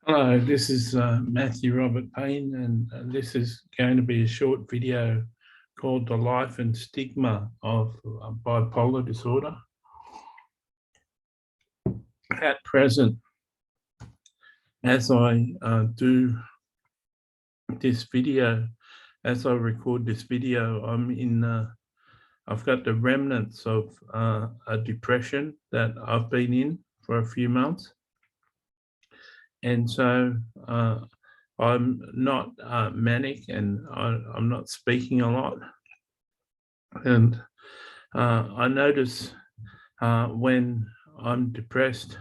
Hello, this is Matthew Robert Payne, and this is going to be a short video called The Life and Stigma of Bipolar Disorder. At present, as I do this video, as I record this video, I've got the remnants of a depression that I've been in for a few months. And so I'm not manic, and I'm not speaking a lot. And I notice when I'm depressed,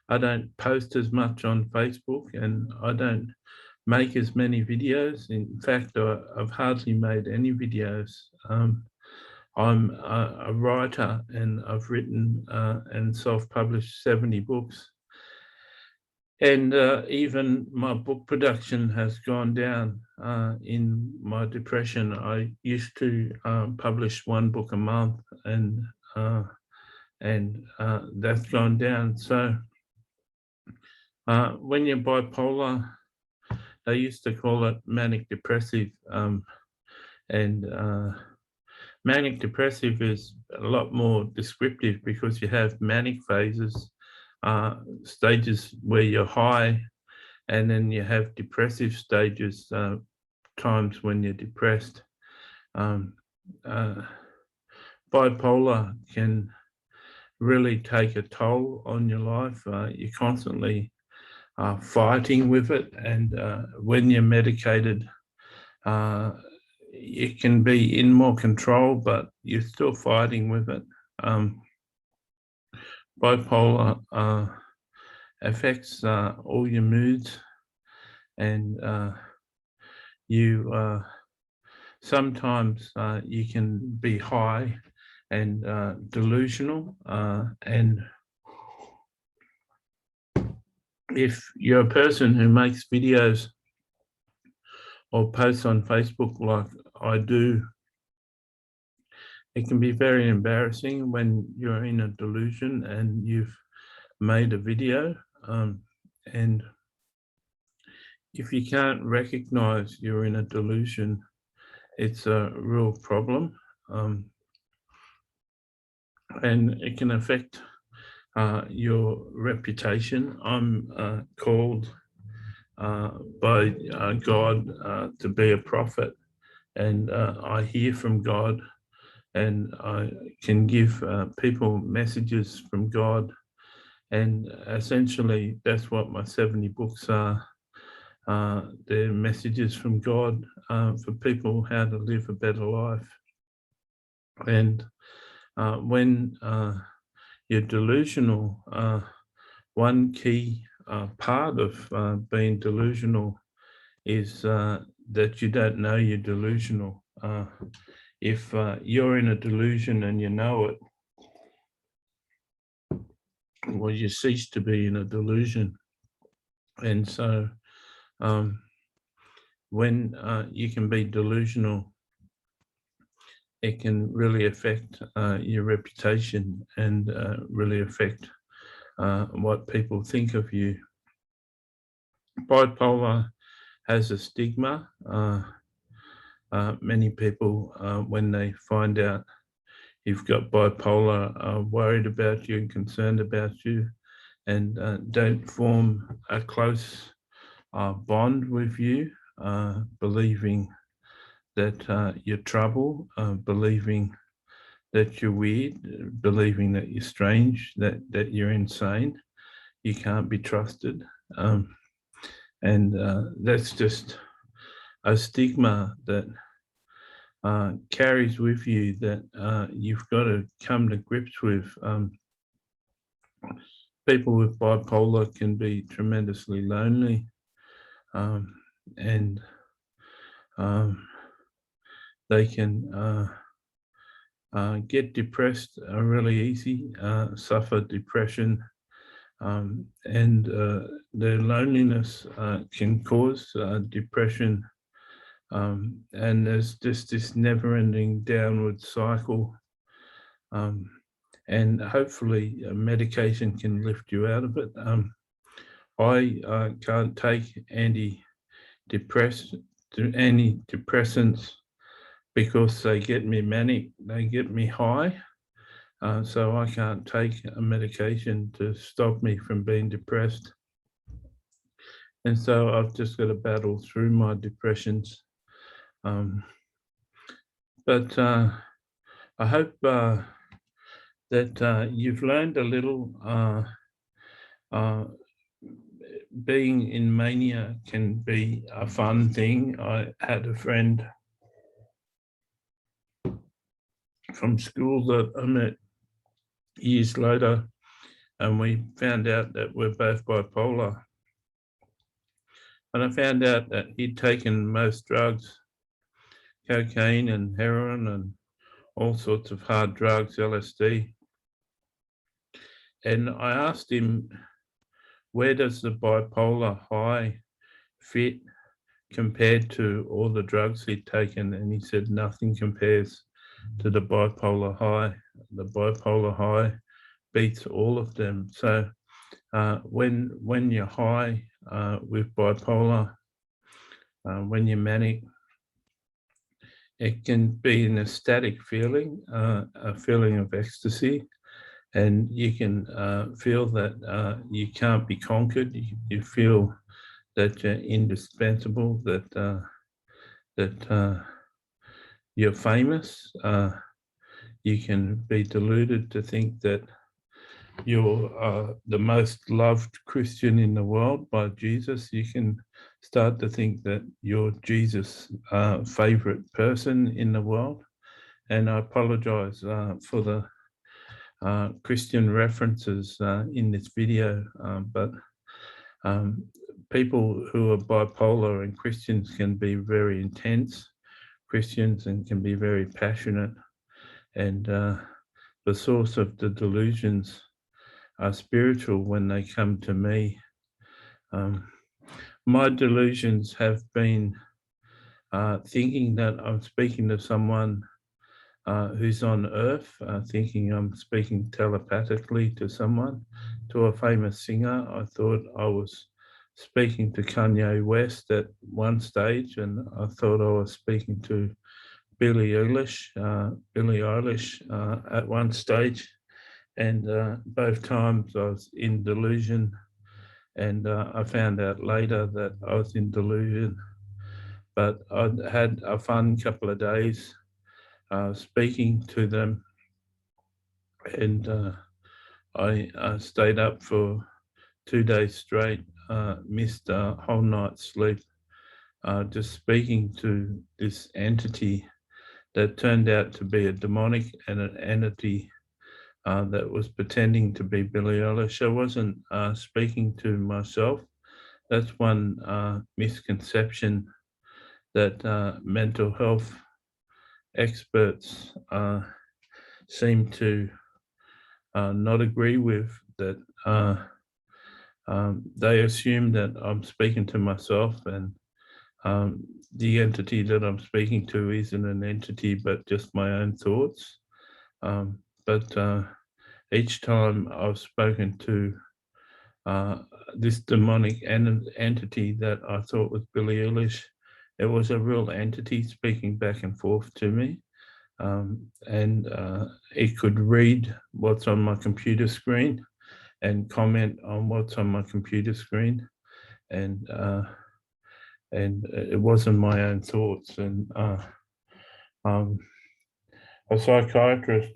I don't post as much on Facebook, and I don't make as many videos. In fact, I've hardly made any videos. I'm a writer, and I've written and self-published 70 books. And even my book production has gone down in my depression. I used to publish one book a month, and that's gone down. So when you're bipolar, they used to call it manic depressive, and manic depressive is a lot more descriptive because you have manic phases, stages where you're high, and then you have depressive stages, times when you're depressed. Bipolar can really take a toll on your life. You're constantly fighting with it, and when you're medicated, you can be in more control, but you're still fighting with it. Bipolar affects all your moods, and you sometimes you can be high and delusional, and if you're a person who makes videos or posts on Facebook like I do, it can be very embarrassing when you're in a delusion and you've made a video, and if you can't recognize you're in a delusion, it's a real problem, and it can affect your reputation. I'm called by God to be a prophet, and I hear from God, and I can give people messages from God, and essentially that's what my 70 books are. They're messages from God for people how to live a better life. And when you're delusional, one key part of being delusional is that you don't know you're delusional. If you're in a delusion and you know it, well, you cease to be in a delusion. And so when you can be delusional, it can really affect your reputation, and really affect what people think of you. Bipolar has a stigma. Many people, when they find out you've got bipolar, are worried about you and concerned about you, and don't form a close bond with you, believing that you're trouble, believing that you're weird, believing that you're strange, that you're insane, you can't be trusted. And that's just a stigma that carries with you, that you've got to come to grips with. People with bipolar can be tremendously lonely, and they can get depressed really easy, suffer depression, and their loneliness can cause depression, and there's just this never-ending downward cycle, and hopefully medication can lift you out of it. I can't take antidepressants because they get me manic, they get me high. So I can't take a medication to stop me from being depressed. And so I've just got to battle through my depressions. But I hope that you've learned a little. Being in mania can be a fun thing. I had a friend from school that I met years later, and we found out that we're both bipolar. And I found out that he'd taken most drugs, cocaine and heroin and all sorts of hard drugs, LSD. And I asked him, where does the bipolar high fit compared to all the drugs he'd taken? And he said, nothing compares to the bipolar high. The bipolar high beats all of them. So when you're high with bipolar, when you're manic, it can be an ecstatic feeling, a feeling of ecstasy, and you can feel that you can't be conquered. You feel that you're indispensable, that you're famous. You can be deluded to think that you're the most loved Christian in the world by Jesus. You can start to think that you're Jesus' favorite person in the world. And I apologize for the Christian references in this video, but people who are bipolar and Christians can be very intense Christians and can be very passionate, and the source of the delusions are spiritual when they come to me. My delusions have been thinking that I'm speaking to someone who's on earth, thinking I'm speaking telepathically to someone, to a famous singer. I thought I was speaking to Kanye West at one stage, and I thought I was speaking to Billie Eilish at one stage. And both times I was in delusion, and I found out later that I was in delusion. But I had a fun couple of days speaking to them, and I stayed up for 2 days straight, missed a whole night's sleep, just speaking to this entity that turned out to be a demonic and an entity that was pretending to be Billie Eilish. I wasn't speaking to myself. That's one misconception that mental health experts seem to not agree with, that they assume that I'm speaking to myself, and the entity that I'm speaking to isn't an entity, but just my own thoughts. But each time I've spoken to this demonic entity that I thought was Billie Eilish, it was a real entity speaking back and forth to me. And it could read what's on my computer screen and comment on what's on my computer screen. And it wasn't my own thoughts. And a psychiatrist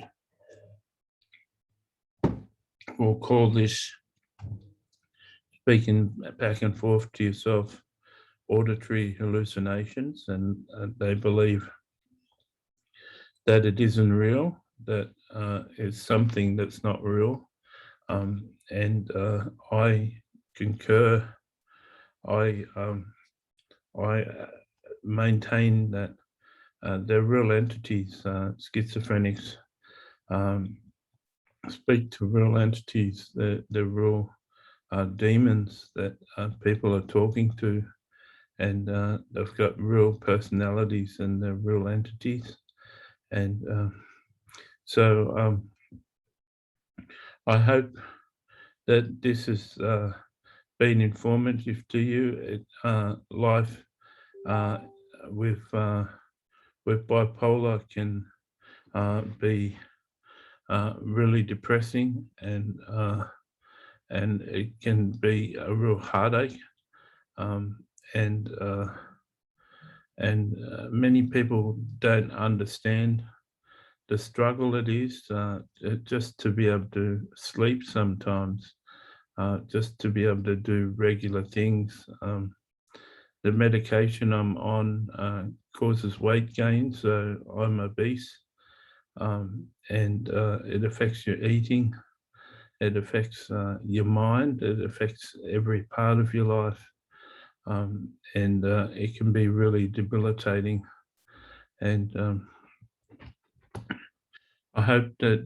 will call this speaking back and forth to yourself auditory hallucinations, and they believe that it isn't real, that it's something that's not real. And I concur. I maintain that they're real entities. Schizophrenics speak to real entities. They're real demons that people are talking to, and they've got real personalities and they're real entities. And so I hope that this has been informative to you. Life with bipolar can be really depressing, and it can be a real heartache, um, and many people don't understand the struggle it is just to be able to sleep sometimes, just to be able to do regular things. The medication I'm on causes weight gain, so I'm obese, and it affects your eating, it affects your mind, it affects every part of your life, and it can be really debilitating. And I hope that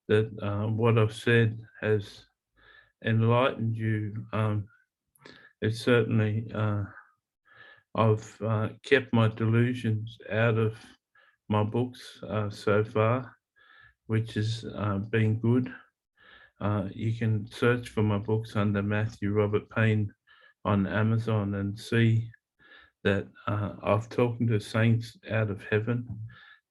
what I've said has enlightened you. It certainly, I've kept my delusions out of my books so far, which has been good. You can search for my books under Matthew Robert Payne on Amazon and see that I've talked to saints out of heaven.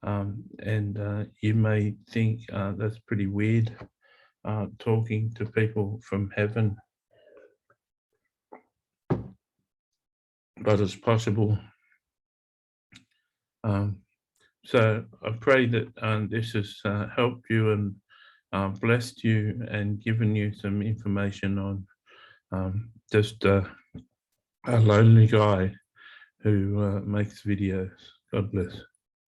And you may think that's pretty weird, talking to people from heaven, but it's possible. So I pray that this has helped you and blessed you and given you some information on just a lonely guy who makes videos. God bless.